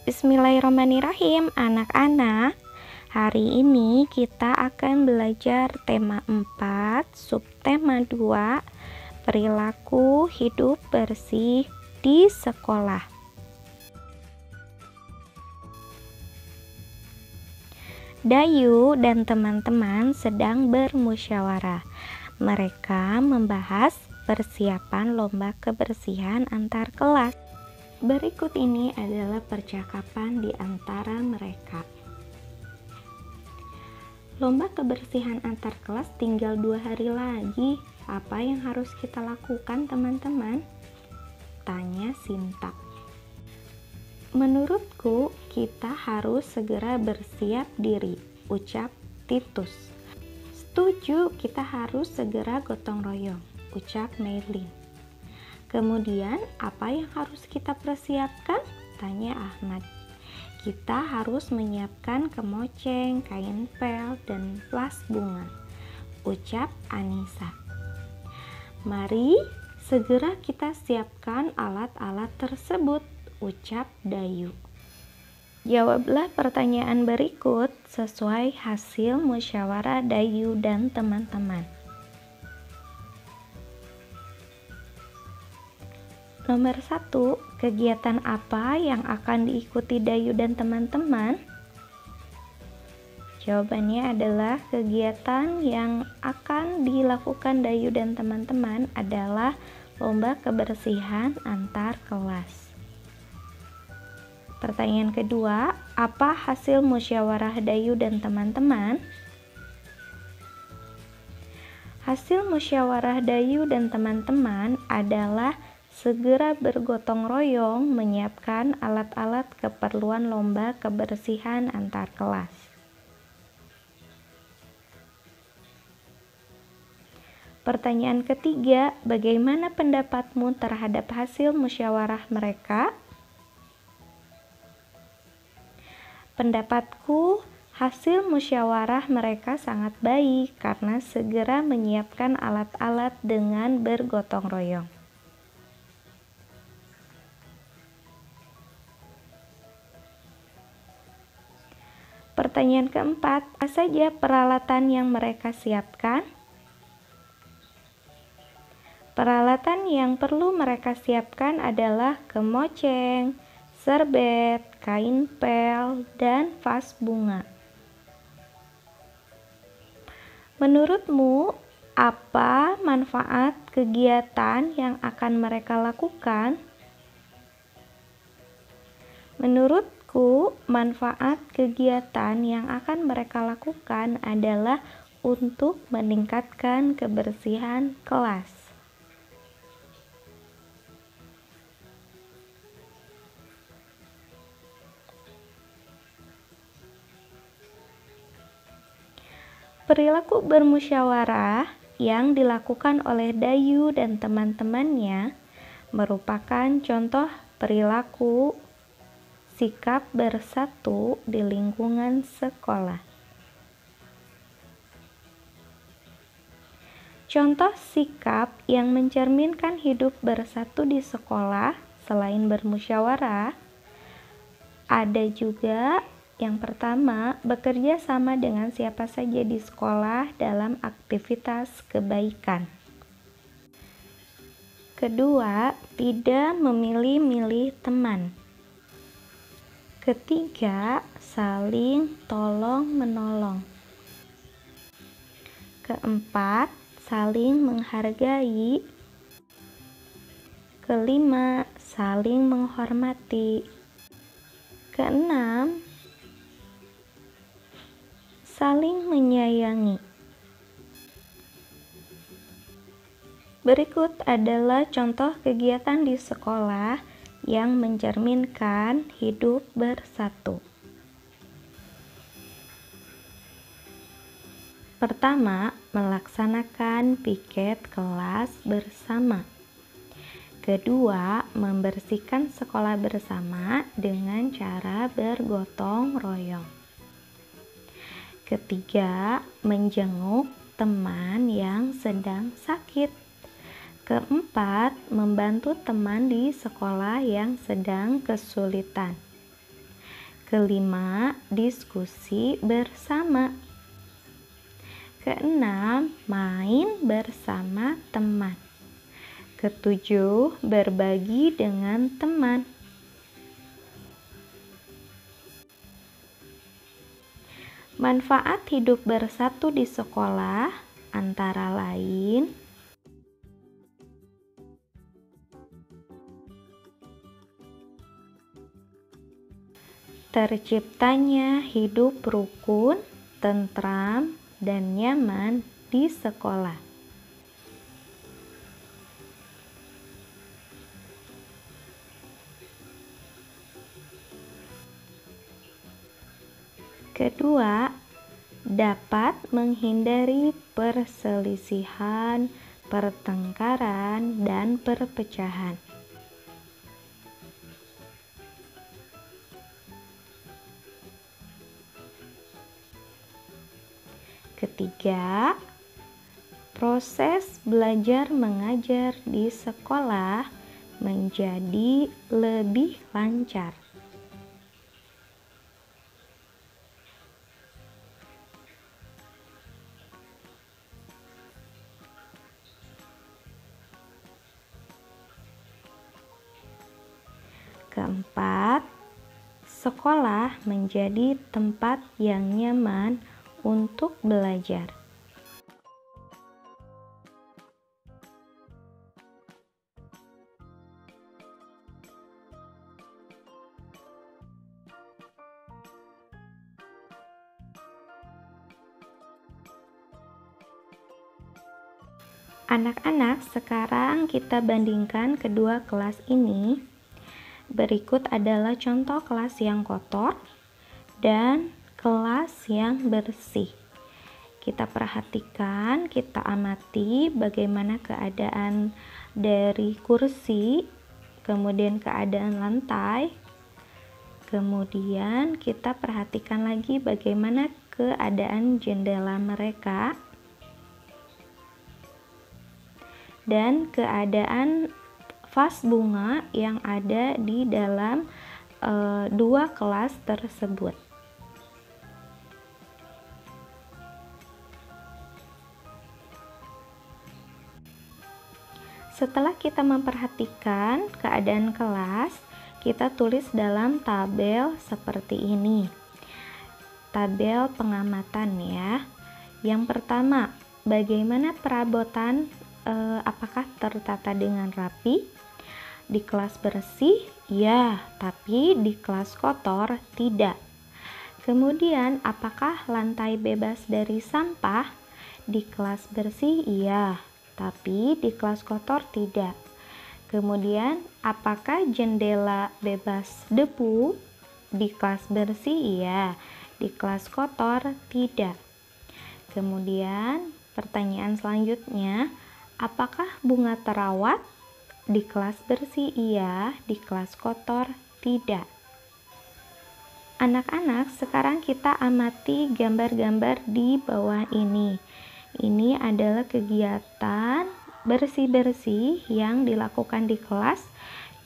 Bismillahirrahmanirrahim, anak-anak. Hari ini kita akan belajar tema 4, subtema 2, perilaku hidup bersih di sekolah. Dayu dan teman-teman sedang bermusyawarah. Mereka membahas persiapan lomba kebersihan antar kelas. Berikut ini adalah percakapan di antara mereka. Lomba kebersihan antar kelas tinggal 2 hari lagi. Apa yang harus kita lakukan, teman-teman? Tanya Sinta. Menurutku, kita harus segera bersiap diri, ucap Titus. Setuju, kita harus segera gotong royong, ucap Maylin. Kemudian, apa yang harus kita persiapkan? Tanya Ahmad. Kita harus menyiapkan kemoceng, kain pel, dan vas bunga, ucap Anissa. Mari segera kita siapkan alat-alat tersebut, ucap Dayu. Jawablah pertanyaan berikut sesuai hasil musyawarah Dayu dan teman-teman. Nomor 1, kegiatan apa yang akan diikuti Dayu dan teman-teman? Jawabannya adalah kegiatan yang akan dilakukan Dayu dan teman-teman adalah lomba kebersihan antar kelas. Pertanyaan kedua, apa hasil musyawarah Dayu dan teman-teman? Hasil musyawarah Dayu dan teman-teman adalah segera bergotong royong menyiapkan alat-alat keperluan lomba kebersihan antar kelas. Pertanyaan ketiga, bagaimana pendapatmu terhadap hasil musyawarah mereka? Pendapatku, hasil musyawarah mereka sangat baik karena segera menyiapkan alat-alat dengan bergotong royong. Pertanyaan keempat, apa saja peralatan yang mereka siapkan? Peralatan yang perlu mereka siapkan adalah kemoceng, serbet, kain pel, dan vas bunga. Menurutmu, apa manfaat kegiatan yang akan mereka lakukan? Menurutku, manfaat kegiatan yang akan mereka lakukan adalah untuk meningkatkan kebersihan kelas. Perilaku bermusyawarah yang dilakukan oleh Dayu dan teman-temannya merupakan contoh perilaku sikap bersatu di lingkungan sekolah. Contoh sikap yang mencerminkan hidup bersatu di sekolah selain bermusyawarah ada juga. Yang pertama, bekerja sama dengan siapa saja di sekolah dalam aktivitas kebaikan. Kedua, tidak memilih-milih teman. Ketiga, saling tolong-menolong. Keempat, saling menghargai. Kelima, saling menghormati. Keenam, saling menyayangi. Berikut adalah contoh kegiatan di sekolah yang mencerminkan hidup bersatu. Pertama, melaksanakan piket kelas bersama. Kedua, membersihkan sekolah bersama dengan cara bergotong royong. Ketiga, menjenguk teman yang sedang sakit. Keempat, membantu teman di sekolah yang sedang kesulitan. Kelima, diskusi bersama. Keenam, main bersama teman. Ketujuh, berbagi dengan teman. Manfaat hidup bersatu di sekolah antara lain terciptanya hidup rukun, tentram, dan nyaman di sekolah. Kedua, dapat menghindari perselisihan, pertengkaran, dan perpecahan. Ketiga, proses belajar mengajar di sekolah menjadi lebih lancar. Keempat, sekolah menjadi tempat yang nyaman untuk belajar. Anak-anak, sekarang kita bandingkan kedua kelas ini. Berikut adalah contoh kelas yang kotor dan kelas yang bersih. Kita perhatikan, kita amati bagaimana keadaan dari kursi, kemudian keadaan lantai, kemudian kita perhatikan lagi bagaimana keadaan jendela mereka, dan keadaan vas bunga yang ada di dalam dua kelas tersebut. Setelah kita memperhatikan keadaan kelas, kita tulis dalam tabel seperti ini. Tabel pengamatan ya. Yang pertama, bagaimana perabotan, apakah tertata dengan rapi? Di kelas bersih, ya, tapi di kelas kotor, tidak. Kemudian, apakah lantai bebas dari sampah? Di kelas bersih, iya, tapi di kelas kotor, tidak. Kemudian, apakah jendela bebas debu? Di kelas bersih, iya, di kelas kotor, tidak. Kemudian, pertanyaan selanjutnya, apakah bunga terawat? Di kelas bersih iya, di kelas kotor tidak. Anak-anak, sekarang kita amati gambar-gambar di bawah ini. Ini adalah kegiatan bersih-bersih yang dilakukan di kelas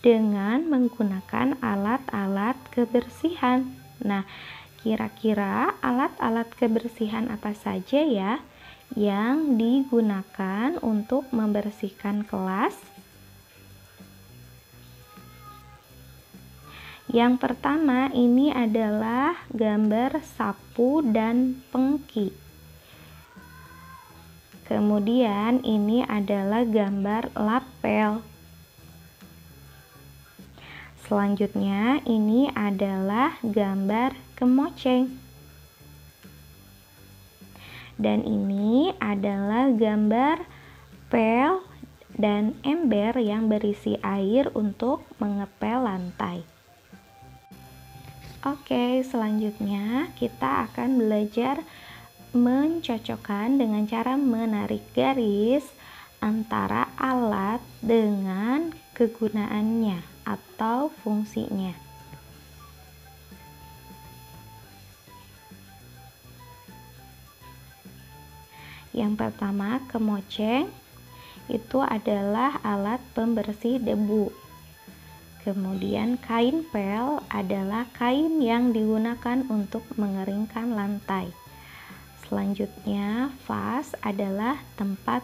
dengan menggunakan alat-alat kebersihan. Nah, kira-kira alat-alat kebersihan apa saja ya yang digunakan untuk membersihkan kelas? Yang pertama, ini adalah gambar sapu dan pengki. Kemudian ini adalah gambar lapel. Selanjutnya ini adalah gambar kemoceng. Dan ini adalah gambar pel dan ember yang berisi air untuk mengepel lantai. Oke, selanjutnya kita akan belajar mencocokkan dengan cara menarik garis antara alat dengan kegunaannya atau fungsinya. Yang pertama, kemoceng itu adalah alat pembersih debu. Kemudian kain pel adalah kain yang digunakan untuk mengeringkan lantai. Selanjutnya, vas adalah tempat.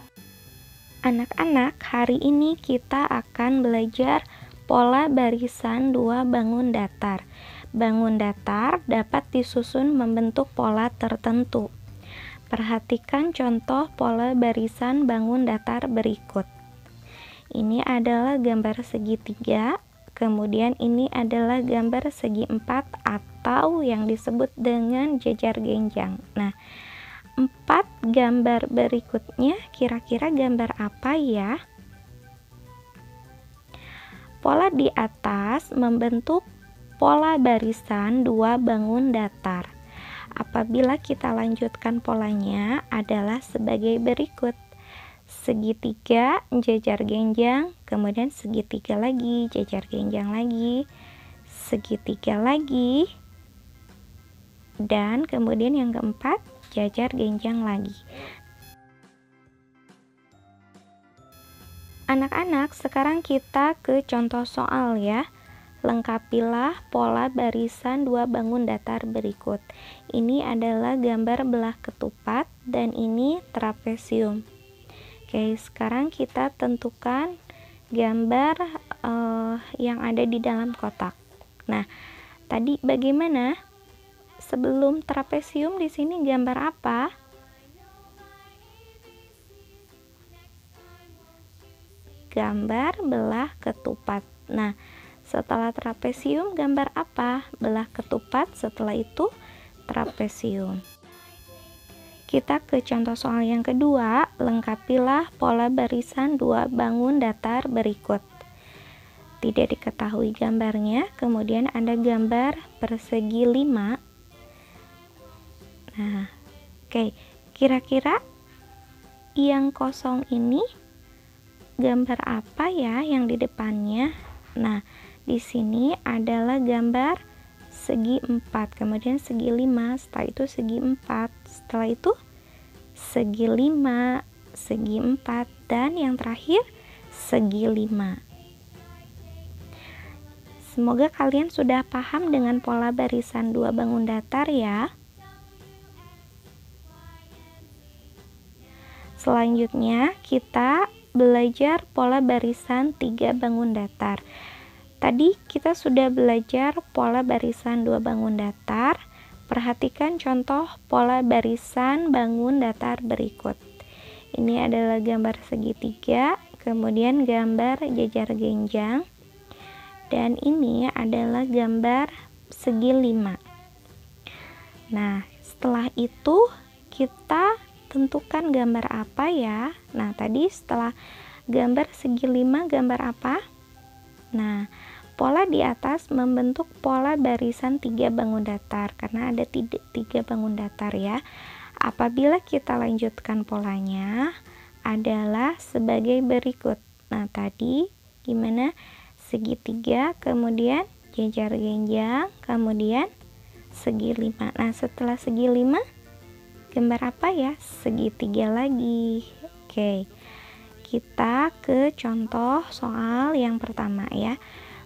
Anak-anak, hari ini kita akan belajar pola barisan dua bangun datar. Bangun datar dapat disusun membentuk pola tertentu. Perhatikan contoh pola barisan bangun datar berikut. Ini adalah gambar segitiga. Kemudian ini adalah gambar segi empat atau yang disebut dengan jejar genjang. Nah, 4 gambar berikutnya kira-kira gambar apa ya? Pola di atas membentuk pola barisan dua bangun datar. Apabila kita lanjutkan polanya adalah sebagai berikut. Segitiga, jejar genjang, kemudian segitiga lagi, jejar genjang lagi, segitiga lagi, dan kemudian yang keempat, jejar genjang lagi. Anak-anak, sekarang kita ke contoh soal ya. Lengkapilah pola barisan dua bangun datar berikut. Ini adalah gambar belah ketupat dan ini trapesium. Oke, sekarang kita tentukan gambar yang ada di dalam kotak. Nah, tadi bagaimana? Sebelum trapesium di sini gambar apa? Gambar belah ketupat. Nah, setelah trapesium gambar apa? Belah ketupat, setelah itu trapesium. Kita ke contoh soal yang kedua, lengkapilah pola barisan dua bangun datar berikut. Tidak diketahui gambarnya, kemudian ada gambar persegi 5. Nah, oke, kira-kira yang kosong ini gambar apa ya yang di depannya? Nah, di sini adalah gambar segi 4, kemudian segi 5, setelah itu segi 4, setelah itu segi 5, segi 4, dan yang terakhir segi 5. Semoga kalian sudah paham dengan pola barisan dua bangun datar ya. Selanjutnya kita belajar pola barisan tiga bangun datar. Tadi kita sudah belajar pola barisan dua bangun datar. Perhatikan contoh pola barisan bangun datar berikut. Ini adalah gambar segitiga, kemudian gambar jejar genjang, dan ini adalah gambar segi 5. Nah, setelah itu kita tentukan gambar apa ya? Nah, tadi setelah gambar segi 5 gambar apa? Nah, pola di atas membentuk pola barisan tiga bangun datar karena ada tiga bangun datar ya. Apabila kita lanjutkan polanya adalah sebagai berikut. Nah, tadi gimana? Segitiga, kemudian jejar genjang, kemudian segi 5. Nah, setelah segi 5 gambar apa ya? Segitiga lagi. Oke. Kita ke contoh soal yang pertama ya.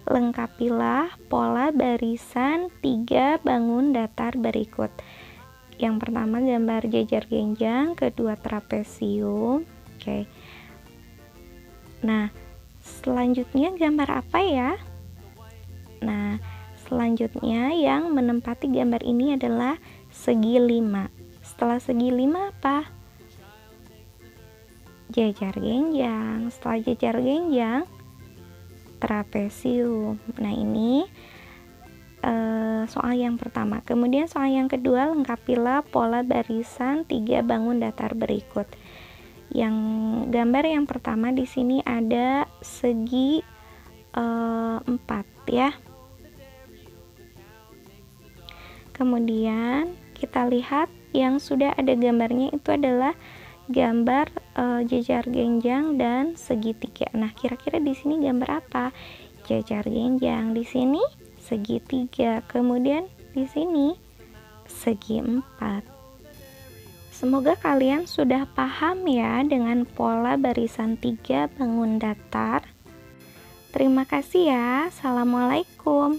Lengkapilah pola barisan tiga bangun datar berikut. Yang pertama gambar jejar genjang, kedua trapesium. Oke. Nah, selanjutnya gambar apa ya? Nah, selanjutnya yang menempati gambar ini adalah segi 5. Setelah segi 5 apa? Jejar genjang. Setelah jejar genjang trapesium. Nah, ini soal yang pertama. Kemudian soal yang kedua, lengkapilah pola barisan tiga bangun datar berikut. Yang gambar yang pertama di sini ada segi 4 ya. Kemudian kita lihat yang sudah ada gambarnya itu adalah gambar jejar genjang dan segitiga. Nah, kira-kira di sini gambar apa? Jejar genjang, di sini segitiga, kemudian di sini segi 4. Semoga kalian sudah paham ya dengan pola barisan tiga bangun datar. Terima kasih ya. Assalamualaikum.